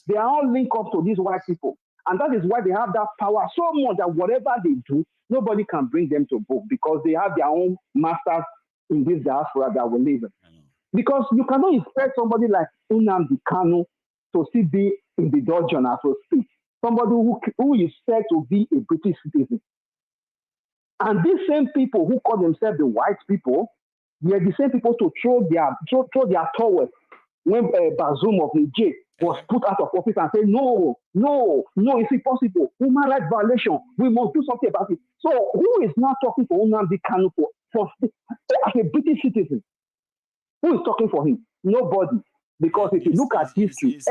They are all linked up to these white people. And that is why they have that power so much that whatever they do, nobody can bring them to book because they have their own masters in this diaspora that we live in. Because you cannot expect somebody like Nnamdi Kanu to still be in the dungeon as we speak. Somebody who is said to be a British citizen. And these same people who call themselves the white people, they are the same people to throw their towel when Bazoum of Niger was put out of office and say, no, it's impossible. Human rights violation. We must do something about it. So who is now talking for Nnamdi Kanu as a British citizen? Who is talking for him? Nobody. Because if you look at history,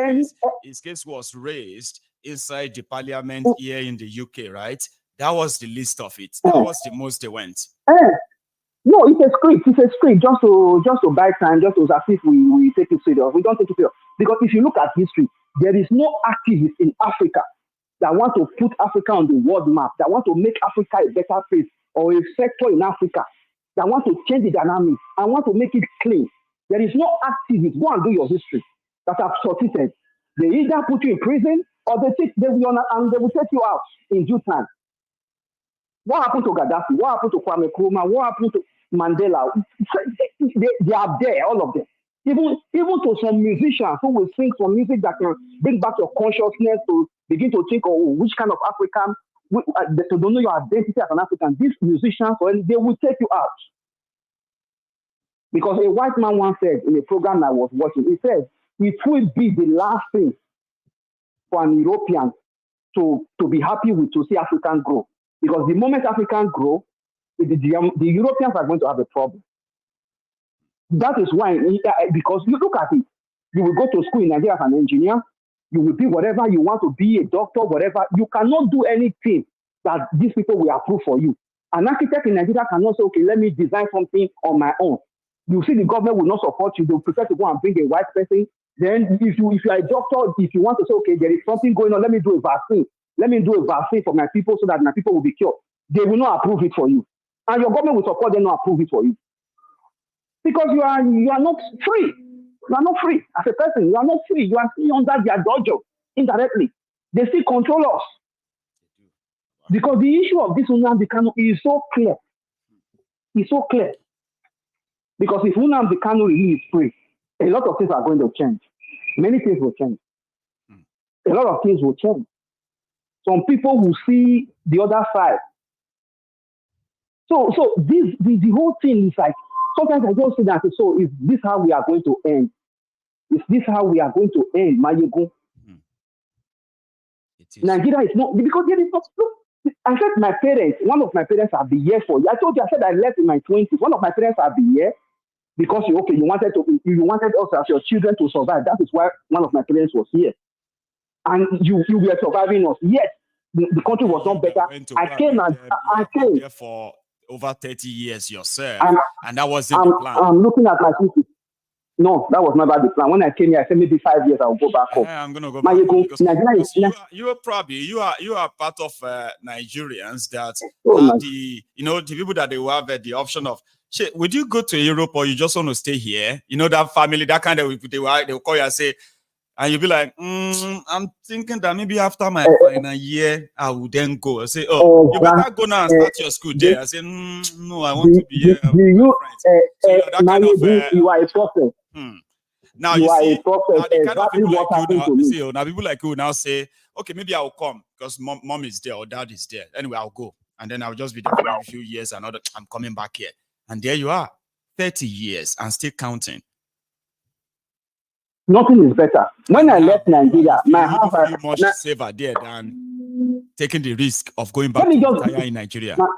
his case was raised inside the parliament here in the UK, right? That was the list of it. That was the most they went. No, it's a script. It's a script just to buy time, just as if we take it serious. We don't take it serious. Because if you look at history, there is no activist in Africa that want to put Africa on the world map, that want to make Africa a better place, or a sector in Africa that want to change the dynamics and want to make it clean. There is no activist. Go and do your history that have succeeded. They either put you in prison or they will take you out in due time. What happened to Gaddafi? What happened to Kwame Nkrumah? What happened to Mandela? They are there, all of them. Even to some musicians who will sing some music that can bring back your consciousness to begin to think, which kind of African, to don't know your identity as an African. These musicians, they will take you out. Because a white man once said in a program I was watching, he said, it will be the last thing for an European to be happy with to see African grow. Because the moment Africans grow, the Europeans are going to have a problem. That is why, because you look at it, you will go to school in Nigeria as an engineer, you will be whatever you want to be, a doctor, whatever. You cannot do anything that these people will approve for you. An architect in Nigeria cannot say, okay, let me design something on my own. You see the government will not support you. They will prefer to go and bring a white person. Then if you are a doctor, if you want to say, okay, there is something going on, let me do a vaccine. Let me do a vaccine for my people so that my people will be cured. They will not approve it for you. And your government will support them not approve it for you. Because you are not free. You are not free. As a person, you are not free. You are still under their dojo indirectly. They still control us. Because the issue of this Nnamdi Kanu is so clear. It's so clear. Because if Nnamdi Kanu really is free, a lot of things are going to change. Many things will change. A lot of things will change. Some people will see the other side. So the whole thing is like, sometimes I just say that, so is this how we are going to end? Is this how we are going to end, Mayego? Nigeria is not, because there is not, look, I said my parents, one of my parents have been here for you. I told you, I said I left in my 20s. One of my parents have been here because you wanted us as your children to survive. That is why one of my parents was here. And you were surviving us. Yes, the country was not better. I came there for over 30 years yourself, and that wasn't the plan. I'm looking at my people. No, that was never the plan. When I came here, I said maybe 5 years I'll go back home. I'm gonna go back home because you are part of Nigerians that have the people that they will have the option of. Would you go to Europe or you just want to stay here? You know that family, that kind of they will call you and say. And you'll be like, I'm thinking that maybe after my final year, I will then go. I say, you better go now and start your school there. I say, no, I want to be here. You are a prophet. Now you see, now the kind of people like you now, now people like you now say, okay, maybe I'll come because mom is there or dad is there. Anyway, I'll go. And then I'll just be there for a few years and I'm coming back here. And there you are, 30 years and still counting. Nothing is better. When I left Nigeria, my house was much safer there than taking the risk of going back to retire in Nigeria. How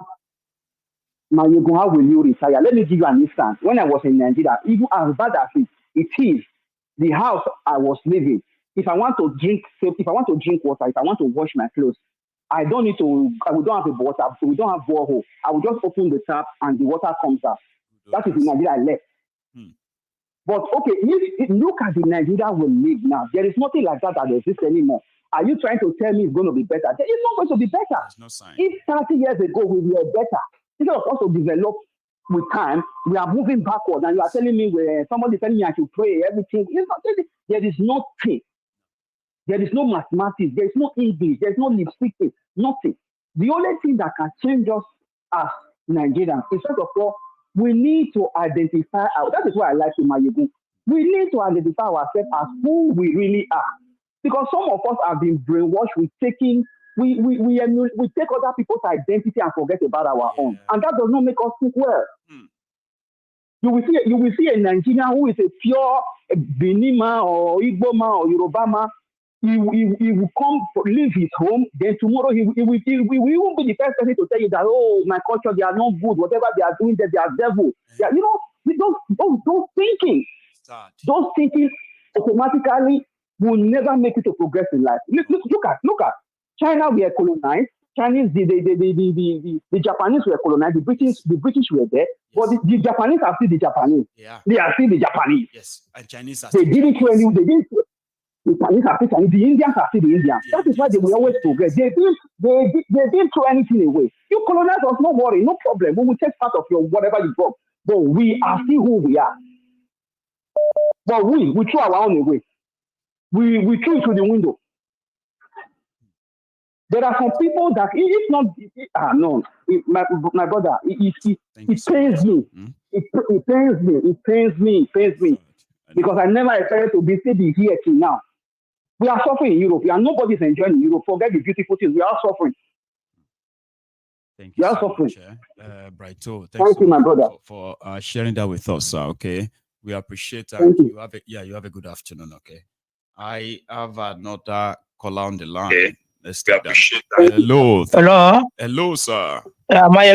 will you retire? Let me give you an instance. When I was in Nigeria, even as bad as it is, the house I was living, if I want to drink water, if I want to wash my clothes, we don't have a water, we don't have borehole. I will just open the tap and the water comes out. That is in Nigeria I left. But okay, look at the Nigeria we live now. There is nothing like that exists anymore. Are you trying to tell me it's going to be better? There is not going to be better. No sign. If 30 years ago we were better, instead of us to develop with time, we are moving backward. And you are telling me somebody telling me I should pray everything. There is nothing. There is no mathematics. There is no English. There is no lip speaking. Nothing. The only thing that can change us as Nigerians is, first of all, we need to identify. That is why I like Mayegun. We need to identify ourselves as who we really are, because some of us have been brainwashed with taking. We take other people's identity and forget about our own, and that does not make us think well. You will see a Nigerian who is a pure Benin man or Igbo man or Yoruba man. He will come leave his home. Then tomorrow he will even be the first person to tell you that, oh, my culture, they are not good. Whatever they are doing, they are devil. Those thinking automatically will never make you to progress in life. Look at China. We are colonized. Chinese, the Japanese were colonized. The British were there, but the Japanese are still the Japanese. Yeah. They are still the Japanese. Yes, and Chinese are. They didn't do anything. They didn't. The Chinese are still Chinese. The Indians are still the Indians. That is why they will always progress. They didn't throw anything away. You colonize us, no worry, no problem. We will take part of your whatever you got. But we are still who we are. But we throw our own away. We threw it through the window. There are some people that if not, my brother, it pains me. It pains me. Because I never expected to be here till now. We are suffering in Europe, and nobody's enjoying in Europe. Forget the beautiful things. We are suffering. Thank you so much, Brighto. Thank you, my brother, for sharing that with us. Okay, we appreciate that. You have a good afternoon. Okay, I have another caller on the line. Okay. Let's take that. Hello, sir. My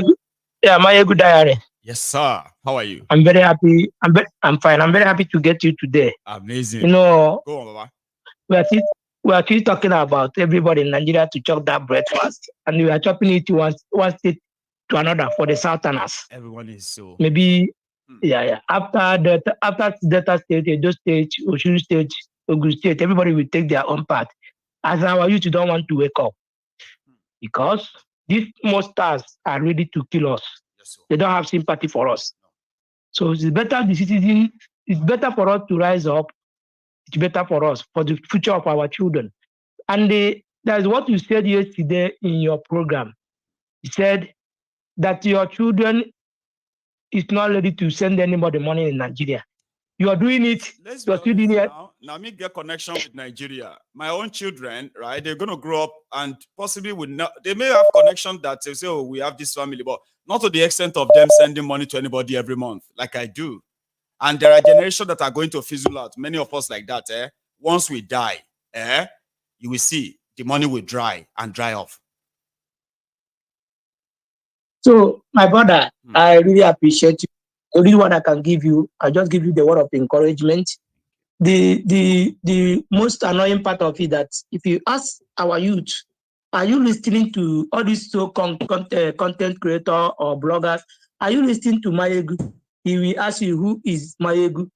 good diary. Yes, sir. How are you? I'm very happy. I'm fine. I'm very happy to get you today. Amazing. Go on, Baba. We are still talking about everybody in Nigeria to chop that breakfast, and we are chopping it one state to another for the Southerners. Everyone is so. Maybe, yeah. After Delta State, Edo State, Osun State, Ogun State, everybody will take their own part. As our youth don't want to wake up, because these monsters are ready to kill us. Yes, they don't have sympathy for us. So it's better it's better for us to rise up. It's better for us, for the future of our children. And that's what you said yesterday in your program. You said that your children is not ready to send anybody money in Nigeria. You are doing it. You're still doing it. Now me get connection with Nigeria. My own children, right? They're gonna grow up and possibly would not. They may have connection that they say, "Oh, we have this family," but not to the extent of them sending money to anybody every month, like I do. And there are generations that are going to fizzle out. Many of us like that. Once we die, you will see the money will dry off. So, my brother, I really appreciate you. The only one I can give you, I just give you the word of encouragement. The most annoying part of it that if you ask our youth, are you listening to all these content creator or bloggers? Are you listening to Mayegu? He will ask you, who is Mayegu?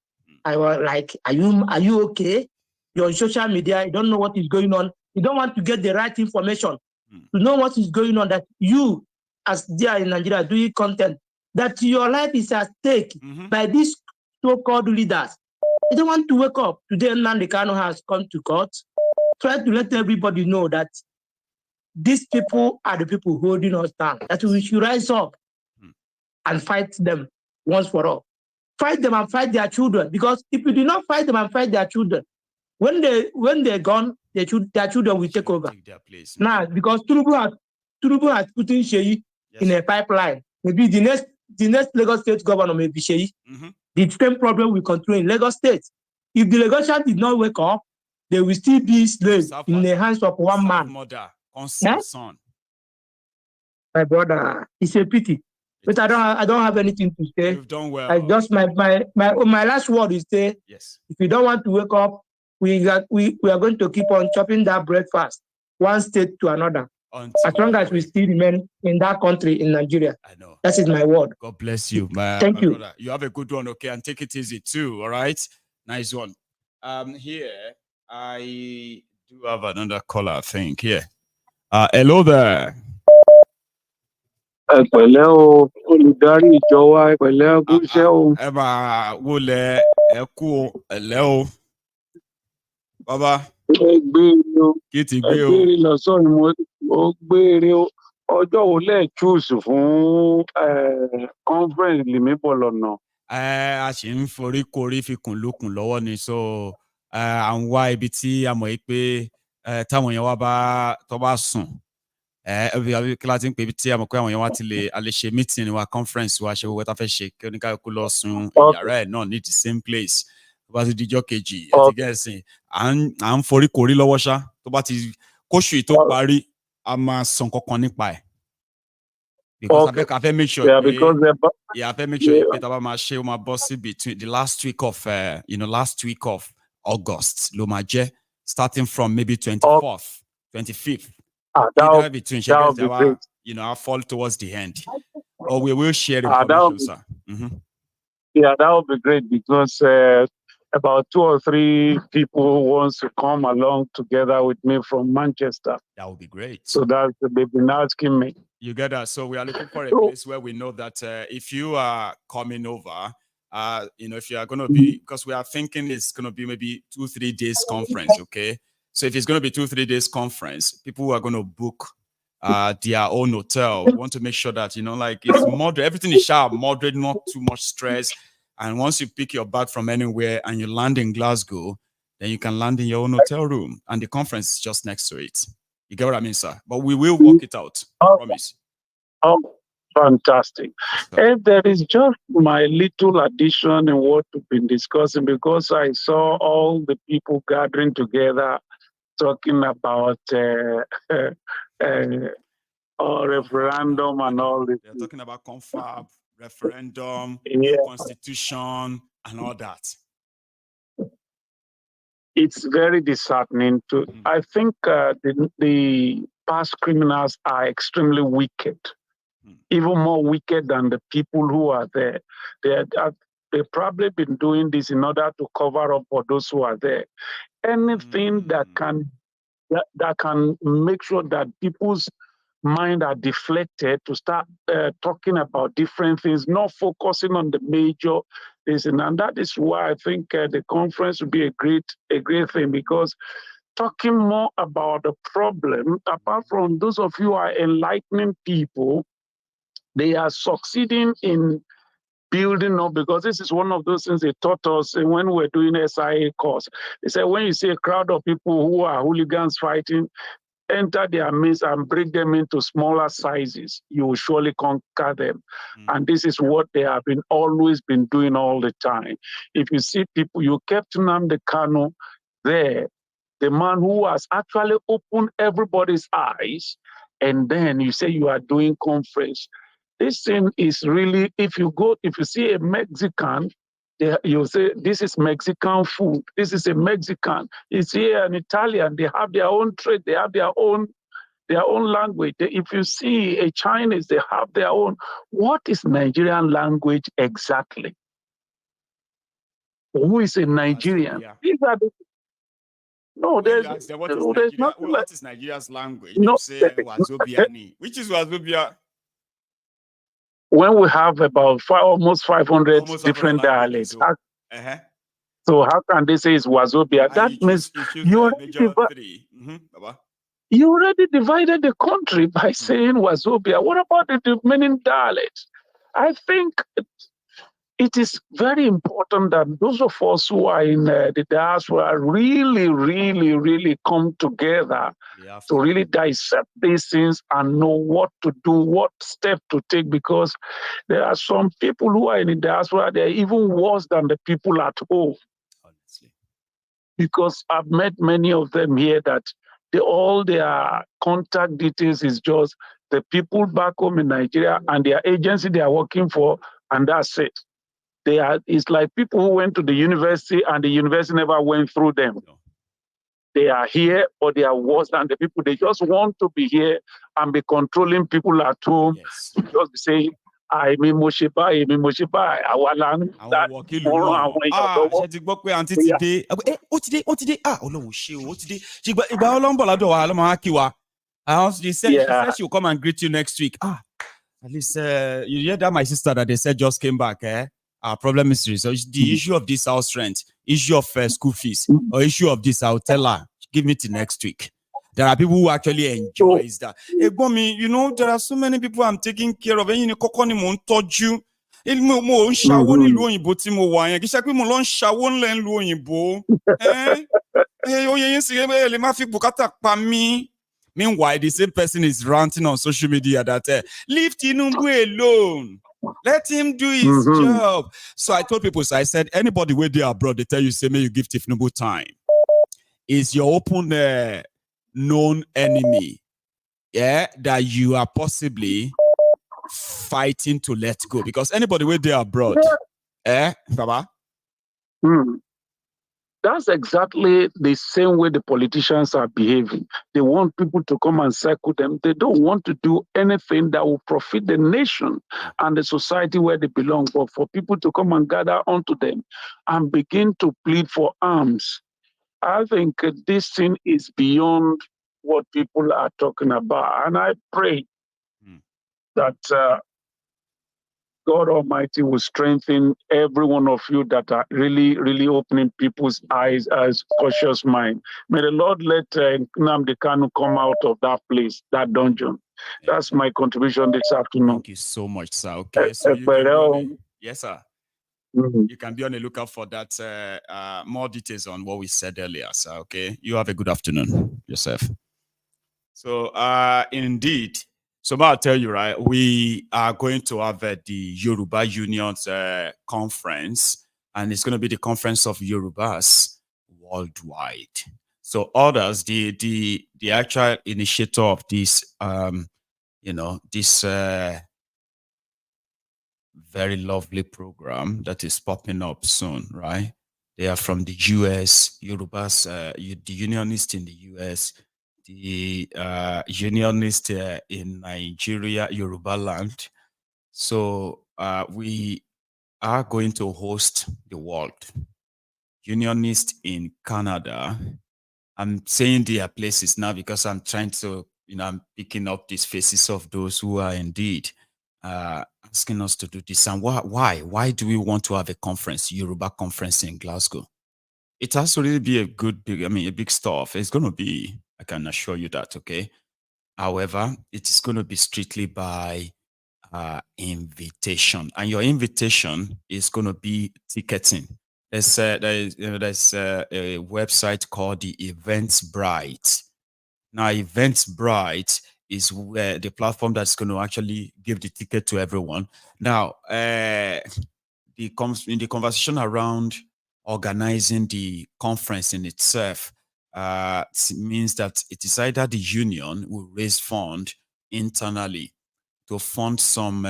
I was like, are you okay? You're on social media, you don't know what is going on. You don't want to get the right information to know what is going on, that you, as there in Nigeria, doing content, that your life is at stake by these so-called leaders. You don't want to wake up. Today, Nnamdi Kanu has come to court. Try to let everybody know that these people are the people holding us down, that we should rise up and fight them once for all. Fight them and fight their children. Because if you do not fight them and fight their children, when they're gone, their children will take over. Take their place. Now, because Tinubu has put in Sheyi in a pipeline. Maybe the next Lagos State governor may be Sheyi. The same problem will continue in Lagos State. If the Lagosians did not wake up, they will still be slaves in the hands of one man. Mother, son. My brother, it's a pity. But I don't have anything to say. You've done well. I just my last word is say, yes. If you don't want to wake up, we are going to keep on chopping that breakfast one state to another. As long as we still remain in that country, in Nigeria. I know. That is my word. God bless you, Thank you. Brother. You have a good one, okay? And take it easy too, all right? Nice one. Here, I do have another caller, I think. Yeah. Hello there. Pẹ̀lẹ́ o, olùdarí ìjọ wa, pẹ̀lẹ́ gúnṣẹ́ o. Ẹ máa wọlé ẹ kú ẹ̀lẹ́ o. Baba. Ẹgbẹ́rẹ́ lọ sọ́run mo gbére o. Ọjọ́ wo lẹ choose fún conference lèmi bọ̀ lọ́nà? A sì ń forí korí fi kùn lókun lọ́wọ́ ni so à ń wá ibi tí a mọ̀ pé táwọn èèyàn wa tó bá sùn kí la ti ń pè ibi tí a mọ̀ pé àwọn èèyàn wa ti lè a lè ṣe meeting wa conference wa ṣe gbogbo tá fẹ́ ṣe kí oníkálukú lọ sùn yàrá ẹ̀ náà ní the same place tó bá ti dijọ́ kejì àti gẹ̀ẹ́sìn à ń forí korí lọ́wọ́ ṣá tó bá ti kóṣù yìí tó parí a máa sàn kankan nípa ẹ̀. Because I fẹ́ make sure I fẹ́ make sure pé tá bá máa ṣe ó máa bọ́ sí between the last week of last week of August ló máa jẹ́ starting from maybe 24th, 25th. Either between I'll fall towards the end. Or we will share information, sir. Yeah, that would be great because about 2 or 3 people wants to come along together with me from Manchester. That would be great. So they've been asking me. You get that. So we are looking for a place where we know that if you are coming over, if you are going to be, because we are thinking it's going to be maybe 2-3 days conference, okay? So if it's going to be 2-3 days conference, people who are going to book their own hotel want to make sure that, it's moderate. Everything is sharp, moderate, not too much stress. And once you pick your bag from anywhere and you land in Glasgow, then you can land in your own hotel room. And the conference is just next to it. You get what I mean, sir? But we will work it out. I promise. Oh, fantastic. And there is just my little addition in what we've been discussing, because I saw all the people gathering together talking about referendum and all this. They're talking about confab, referendum, new constitution, and all that. It's very disheartening to. I think the past criminals are extremely wicked, even more wicked than the people who are there. They've probably been doing this in order to cover up for those who are there. Anything that can make sure that people's mind are deflected to start talking about different things, not focusing on the major things. And that is why I think the conference will be a great thing, because talking more about the problem, apart from those of you who are enlightening people, they are succeeding in building up, because this is one of those things they taught us when we were doing SIA course. They said, when you see a crowd of people who are hooligans fighting, enter their midst and break them into smaller sizes, you will surely conquer them. And this is what they have always been doing all the time. If you see people, you kept Nnamdi Kanu there, the man who has actually opened everybody's eyes, and then you say you are doing conference. This thing is really, if you see a Mexican, you say, this is Mexican food. This is a Mexican. You see an Italian, they have their own trade. They have their own language. If you see a Chinese, they have their own. What is Nigerian language exactly? Who is a Nigerian? These are the... No, there's nothing like... What is Nigeria's language? No. You say Wazobiani. Which is Wazobia? When we have about almost 500 different dialects. So how can they say it's Wazobia? That means you already divided the country by saying Wazobia. What about the remaining dialects? I think it is very important that those of us who are in the diaspora really, really, really come together to really dissect these things and know what to do, what step to take, because there are some people who are in the diaspora, they're even worse than the people at home. Honestly. Because I've met many of them here that all their contact details is just the people back home in Nigeria and their agency they are working for, and that's it. It's like people who went to the university and the university never went through them. No. They are here, but they are worse than the people. They just want to be here and be controlling people at home. Yes. Just say, I'm a Moshiba, Awalan. She said she will come and greet you next week. At least you hear that my sister that they said just came back, Our problem is resolved. The issue of this house rent, issue of school fees, or issue of this, I'll tell her. give me till next week. There are people who actually enjoy that. Hey, Gomi, you know, there are so many people I'm taking care of. And you know, told you. Mo ń ṣàwó nílùú òyìnbó tí mo wà yẹn kì í ṣe pé mo lọ ń ṣàwó ńlẹ̀ nílùú òyìnbó. Oyè yín sì lè má fi bùkátà pa mí. Meanwhile, the same person is ranting on social media that leave Tinubu alone. Let him do his job. So I told people, so I said, anybody where they abroad, they tell you, say, may you give Tinubu time. Is your open known enemy, yeah, that you are possibly fighting to let go? Because anybody where they abroad, Baba? That's exactly the same way the politicians are behaving. They want people to come and circle them. They don't want to do anything that will profit the nation and the society where they belong, but for people to come and gather onto them and begin to plead for arms. I think this thing is beyond what people are talking about. And I pray that God Almighty will strengthen every one of you that are really, really opening people's eyes as cautious mind. May the Lord let Nnamdi Kanu come out of that place, that dungeon. That's my contribution this afternoon. Thank you so much, sir. Okay, so you can yes, sir. You can be on the lookout for that. More details on what we said earlier, sir. Okay, you have a good afternoon yourself. So, indeed. So I'll tell you, right, we are going to have the Yoruba Union's conference, and it's going to be the conference of Yorubas worldwide. So others, the actual initiator of this, this very lovely program that is popping up soon, right? They are from the US, Yorubas, the Unionists in the US, the Unionist in Nigeria, Yoruba land. So we are going to host the world. Unionist in Canada. I'm saying their places now because I'm trying to, I'm picking up these faces of those who are indeed asking us to do this. And why? Why do we want to have a conference, Yoruba conference in Glasgow? It has to really be a big stuff. It's going to be, I can assure you that, okay? However, it is going to be strictly by invitation. And your invitation is going to be ticketing. There's a website called the Eventbrite. Now, Eventbrite is where the platform that's going to actually give the ticket to everyone. Now, in the conversation around organizing the conference in itself, it means that it is either the union will raise fund internally to fund some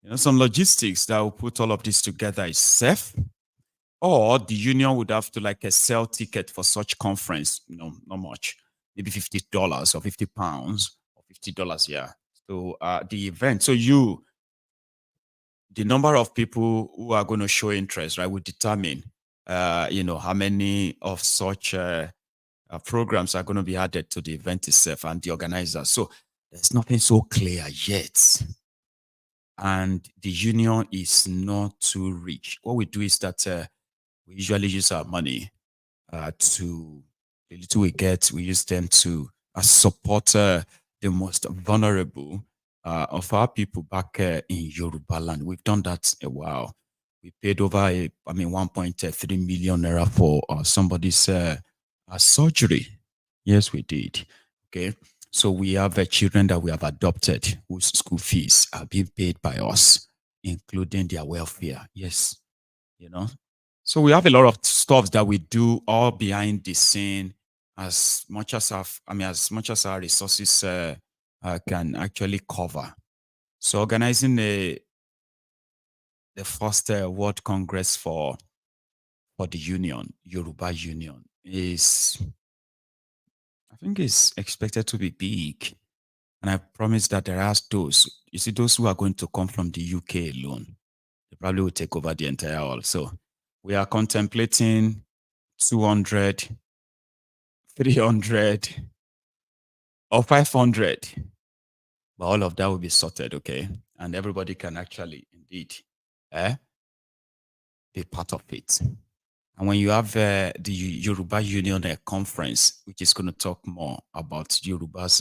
logistics that will put all of this together itself, or the union would have to sell ticket for such conference, not much, maybe $50 or £50 or $50, yeah. So the event, so the number of people who are going to show interest, right, will determine, how many of such programs are going to be added to the event itself and the organizers. So there's nothing so clear yet. And the union is not too rich. What we do is that we usually use our money to, the little we get, we use them to support the most vulnerable of our people back in Yoruba land. We've done that a while. We paid over 1.3 million naira for somebody's surgery. Yes, we did. Okay. So we have children that we have adopted whose school fees are being paid by us, including their welfare. Yes. So we have a lot of stuff that we do all behind the scene, as much as our resources can actually cover. So organizing the first World Congress for the Union, Yoruba Union, I think it's expected to be big. And I promise that there are those who are going to come from the UK alone. They probably will take over the entire hall. So we are contemplating 200, 300, or 500. But all of that will be sorted, okay? And everybody can actually, indeed, be part of it. And when you have the Yoruba Union conference, which is going to talk more about Yoruba's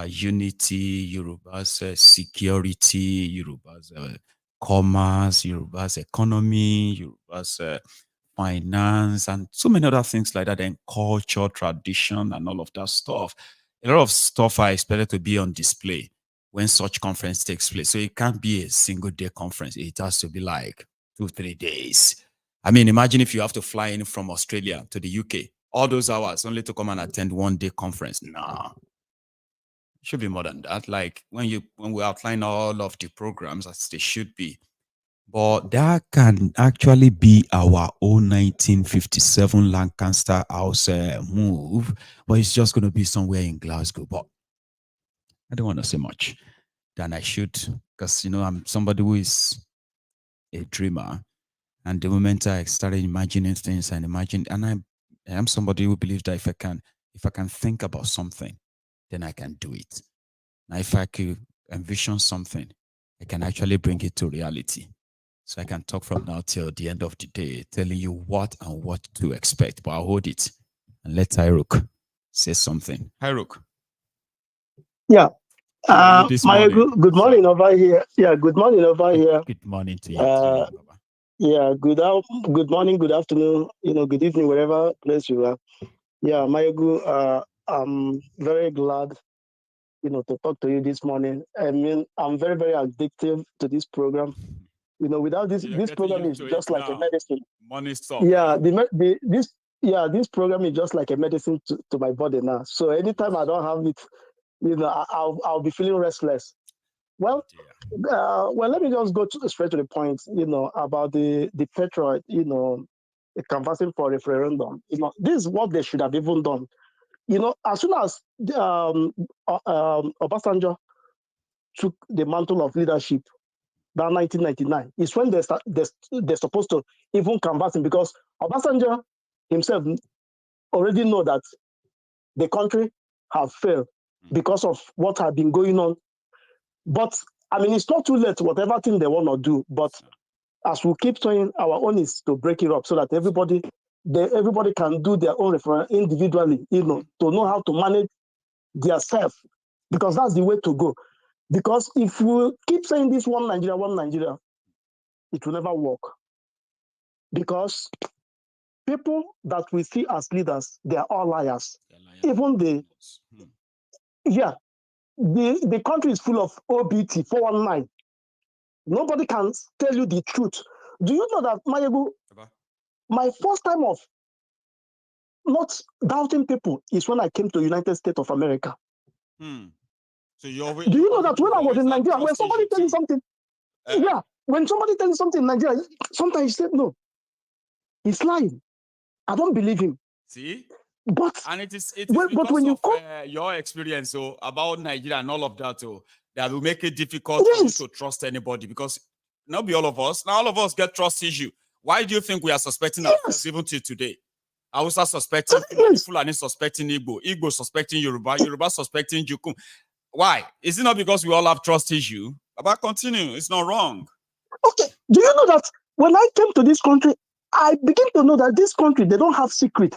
unity, Yoruba's security, Yoruba's commerce, Yoruba's economy, Yoruba's finance, and so many other things like that, and culture, tradition, and all of that stuff. A lot of stuff are expected to be on display when such conference takes place. So it can't be a single day conference. It has to be like 2-3 days. I mean, imagine if you have to fly in from Australia to the UK, all those hours only to come and attend one day conference. Nah. It should be more than that. Like when we outline all of the programs as they should be. But that can actually be our own 1957 Lancaster House move, but it's just going to be somewhere in Glasgow. But I don't want to say much than I should, because I'm somebody who is a dreamer, and the moment I started imagining things and I am somebody who believes that if I can think about something, then I can do it. Now, if I could envision something, I can actually bring it to reality. So I can talk from now till the end of the day, telling you what and what to expect. But I'll hold it and let Hyruk say something. Hyruk. Yeah. Good morning over here. Yeah, good morning over here. Good morning to you too, Baba. Yeah, good morning, good afternoon, good evening, wherever place you are. Yeah, Mayegu, I'm very glad, to talk to you this morning. I mean, I'm very, very addictive to this program. Without this program is just like a medicine. Money stuff. Yeah, this program is just like a medicine to my body now. So anytime I don't have it, I'll be feeling restless. Well, let me just go straight to the point, about the Patriot, canvassing for referendum. This is what they should have even done. As soon as Obasanjo took the mantle of leadership, that 1999 is when they're supposed to even canvassing, because Obasanjo himself already know that the country have failed because of what had been going on. But I mean, it's not too late, whatever thing they want to do. But as we keep saying, our own is to break it up so that everybody can do their own referendum individually, to know how to manage their self, because that's the way to go. Because if we keep saying this one Nigeria, it will never work. Because people that we see as leaders, they are all liars. Even the country is full of OBT, 419. Nobody can tell you the truth. Do you know that, Mayegu, my first time of not doubting people is when I came to United States of America. So do you know that when I was in Nigeria, when somebody tells you something, when somebody tells you something in Nigeria, sometimes you say, no, he's lying. I don't believe him. See? But it is because of your experience about Nigeria and all of that that will make it difficult for you to trust anybody, because not be all of us. Now all of us get trust issue. Why do you think we are suspecting ourselves even till today? Hausa suspecting Fulani suspecting Igbo suspecting Yoruba suspecting Jukum. Why? Is it not because we all have trust issue? But continue. It's not wrong. Okay. Do you know that when I came to this country, I begin to know that this country, they don't have secret.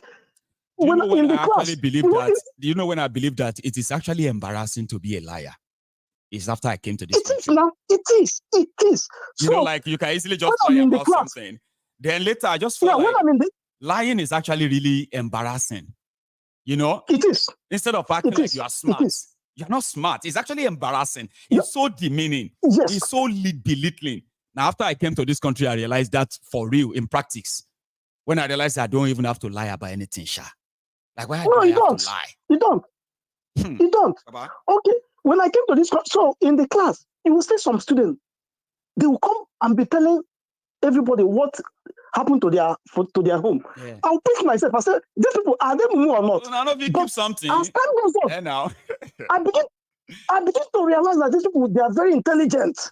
Do you know when I actually believe that? Do you know when I believe that it is actually embarrassing to be a liar? It's after I came to this country. It is now. It is. So, like you can easily just lie about something. Then later I just feel like lying is actually really embarrassing. It is. Instead of acting like you are smart. You're not smart. It's actually embarrassing. It's so demeaning. Yes. It's so belittling. Now, after I came to this country, I realized that for real, in practice, when I realized I don't even have to lie about anything, Sha. Like, why do I have to lie? You don't. You don't. Okay. When I came to this class, so in the class, you will see some students, they will come and be telling everybody what happened to their home. Yeah. I'll pick myself. I said, these people, are they Mumu or not? None of you keep something. As time goes on, yeah, now. I begin to realize that these people, they are very intelligent.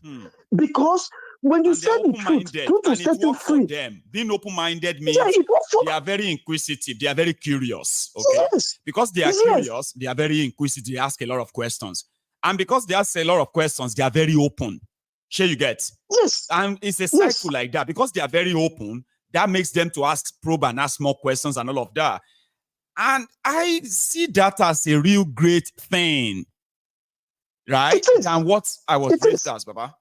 Because when you say the truth will set you free. Being open-minded means they are very inquisitive. They are very curious. Okay? Yes. Because they are curious, they are very inquisitive. They ask a lot of questions. And because they ask a lot of questions, they are very open. Sure you get? Yes. And it's a cycle like that. Because they are very open, that makes them to ask, probe and ask more questions and all of that. And I see that as a real great thing, right? It is. And what I was raised as, Baba.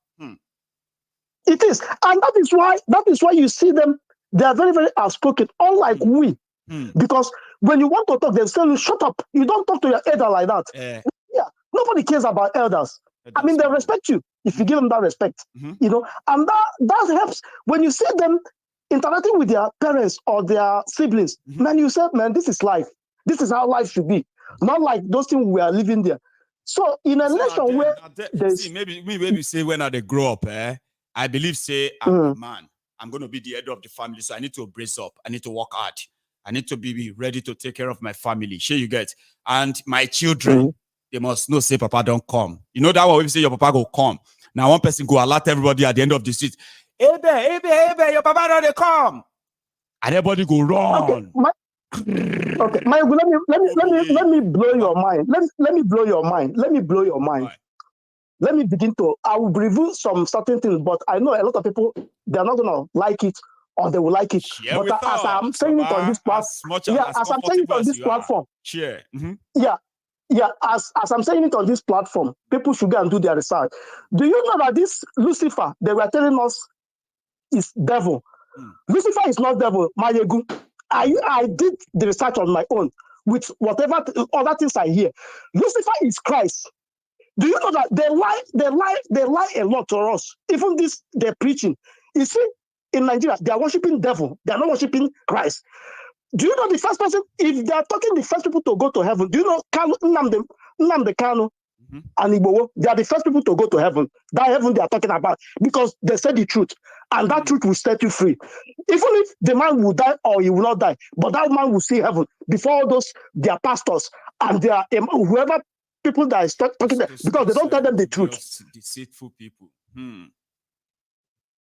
It is, and that is why you see them. They are very, very outspoken, unlike we. Because when you want to talk, they tell you, "Shut up! You don't talk to your elder like that." Yeah, nobody cares about elders. I mean, they respect you if you give them that respect, you know, and that helps when you see them interacting with their parents or their siblings. Man, you say, man, this is life. This is how life should be, not like those things we are living there. So in a nation where maybe say when they grow up, I believe say I'm a man. I'm going to be the head of the family, so I need to brace up. I need to work hard. I need to be ready to take care of my family. Sure, you get. And my children, they must know say Papa don't come. You know that one we say your Papa go come. Now one person go alert everybody at the end of the street. Ebe, your Papa don't come. And everybody go run. Okay, Mike, let me blow your mind. Let me blow your mind. Let me blow your mind. Right. Let me begin to. I will review some certain things, but I know a lot of people, they're not gonna like it or they will like it. Share but as I'm saying it on this platform, as I'm saying it on this platform, share. As I'm saying it on this platform, people should go and do their research. Do you know that this Lucifer they were telling us is devil? Lucifer is not devil, Mayegu. I did the research on my own with whatever other things I hear. Lucifer is Christ. Do you know that they lie a lot to us? Even this they're preaching. You see, in Nigeria, they are worshiping devil. They are not worshiping Christ. Do you know the first person? If they are talking the first people to go to heaven, do you know Nnamdi Kanu and Igboho? They are the first people to go to heaven. That heaven they are talking about because they said the truth, and that truth will set you free. Even if the man will die or he will not die, but that man will see heaven before all those their pastors and their whoever people that is talking there, because they don't tell them the truth. Deceitful people.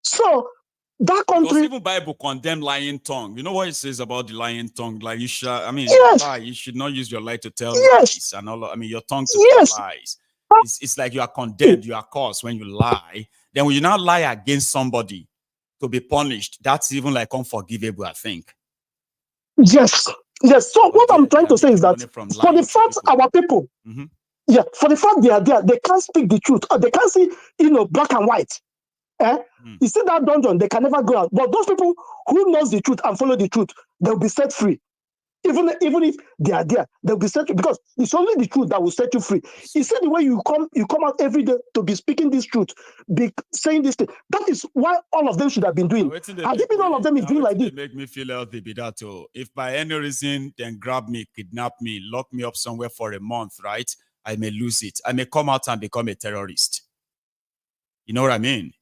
So that country, because even Bible condemn lying tongue. You know what it says about the lying tongue? Like you should, lie. You should not use your lie to tell lies and all. Your tongue to tell lies. It's like you are condemned, you are cursed when you lie. Then when you now lie against somebody to be punished, that's even like unforgivable, I think. Yes. So what I'm trying to say is that for the fact our people, for the fact they are there, they can't speak the truth. Or they can't see, black and white. You see that dungeon, they can never go out. But those people who knows the truth and follow the truth, they'll be set free. Even if they are there, they'll be set free because it's only the truth that will set you free. You see the way you come out every day to be speaking this truth, be saying this thing. That is why all of them should have been doing. Had it been all of them is doing like this? Make me feel healthy, be that too. If by any reason then grab me, kidnap me, lock me up somewhere for a month, right? I may lose it. I may come out and become a terrorist. You know what I mean?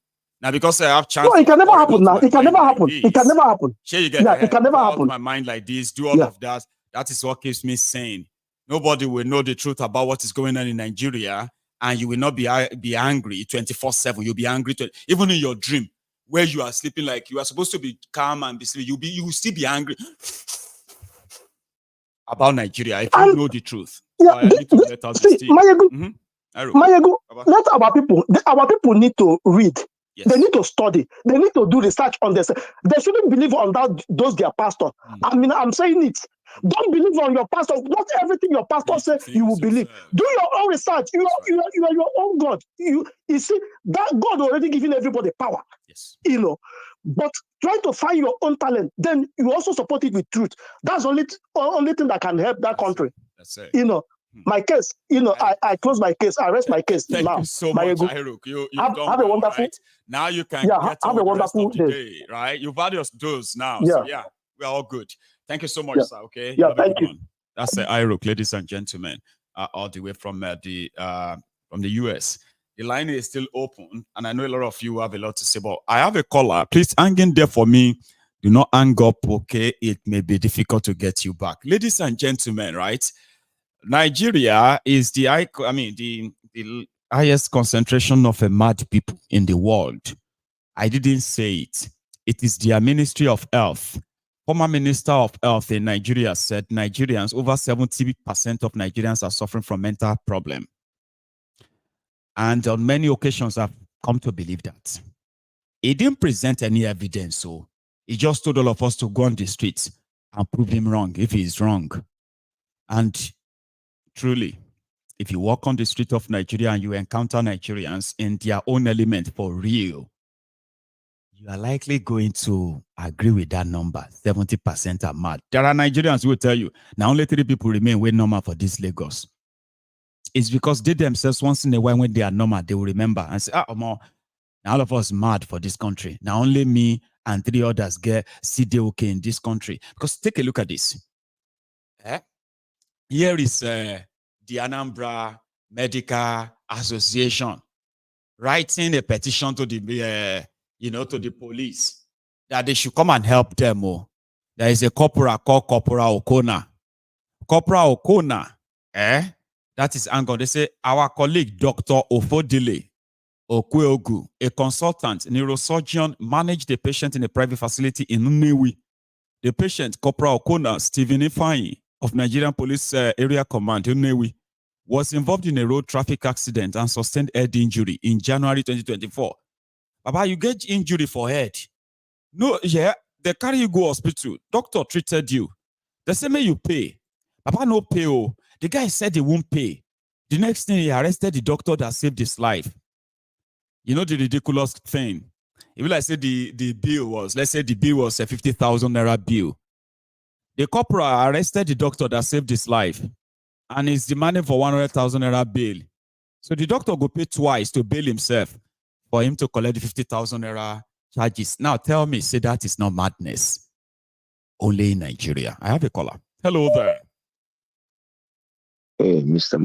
Now, because I have chance. No, it can never happen now. It can never happen. It can never happen. Sure, you get it can never happen. My mind like this, do all of that. That is what keeps me sane. Nobody will know the truth about what is going on in Nigeria, and you will not be angry 24/7. You'll be angry even in your dream, where you are sleeping, like you are supposed to be calm and be sleeping. You will still be angry about Nigeria if you know the truth. So I need to let out the steam. Mayegu, let our people need to read. Yes. They need to study. They need to do research on this. They shouldn't believe on those their pastor. I mean, I'm saying it. Don't believe on your pastor. Not everything your pastor says you will believe. Do your own research. You are your own God. You see that God already given everybody power. Yes. But try to find your own talent. Then you also support it with truth. That's only thing that can help that country. That's it. My case, I close my case. I rest my case. Thank now. you so much, Iruk. You've done have a wonderful. Right? Now you can get on with the rest of the day, right? You've had your dose now. Yeah. So we're all good. Thank you so much, sir. Okay. Yeah, thank you. That's Iruk, ladies and gentlemen, all the way from the US. The line is still open, and I know a lot of you have a lot to say, but I have a caller. Please hang in there for me. Do not hang up, okay? It may be difficult to get you back. Ladies and gentlemen, right? Nigeria is the highest concentration of mad people in the world. I didn't say it. It is their Ministry of Health. Former Minister of Health in Nigeria said Nigerians, over 70% of Nigerians are suffering from mental problem. And on many occasions, I've come to believe that. He didn't present any evidence, so He just told all of us to go on the streets and prove him wrong if he's wrong. And truly, if you walk on the street of Nigeria and you encounter Nigerians in their own element for real, you are likely going to agree with that number. 70% are mad. There are Nigerians who will tell you, now only 3 people remain way normal for this Lagos. It's because they themselves, once in a while, when they are normal, they will remember and say, now all of us mad for this country. Now only me and 3 others get CDOK in this country. Because take a look at this. Here is the Anambra Medical Association writing a petition to the to the police that they should come and help them. There is a corporal called Corporal Okona. Corporal Okona, that is Angon. They say our colleague Dr. Ofodile Okweogu, a consultant neurosurgeon, managed a patient in a private facility in Nnewi. The patient, Corporal Okona Stephen Ifeanyi of Nigerian Police Area Command, Nnewi, was involved in a road traffic accident and sustained head injury in January 2024. Baba, you get injury for head. No, yeah, they carry you go hospital. Doctor treated you. They say, may you pay. Baba, no pay. Oh. The guy said he won't pay. The next thing, he arrested the doctor that saved his life. You know the ridiculous thing? If I say the bill was, let's say the bill was a 50,000 naira bill. The corporal arrested the doctor that saved his life and is demanding for 100,000 naira bail. So the doctor go pay twice to bail himself for him to collect the 50,000 naira charges. Now tell me, say that is not madness. Only in Nigeria. I have a caller. Hello there. Hey, Mr.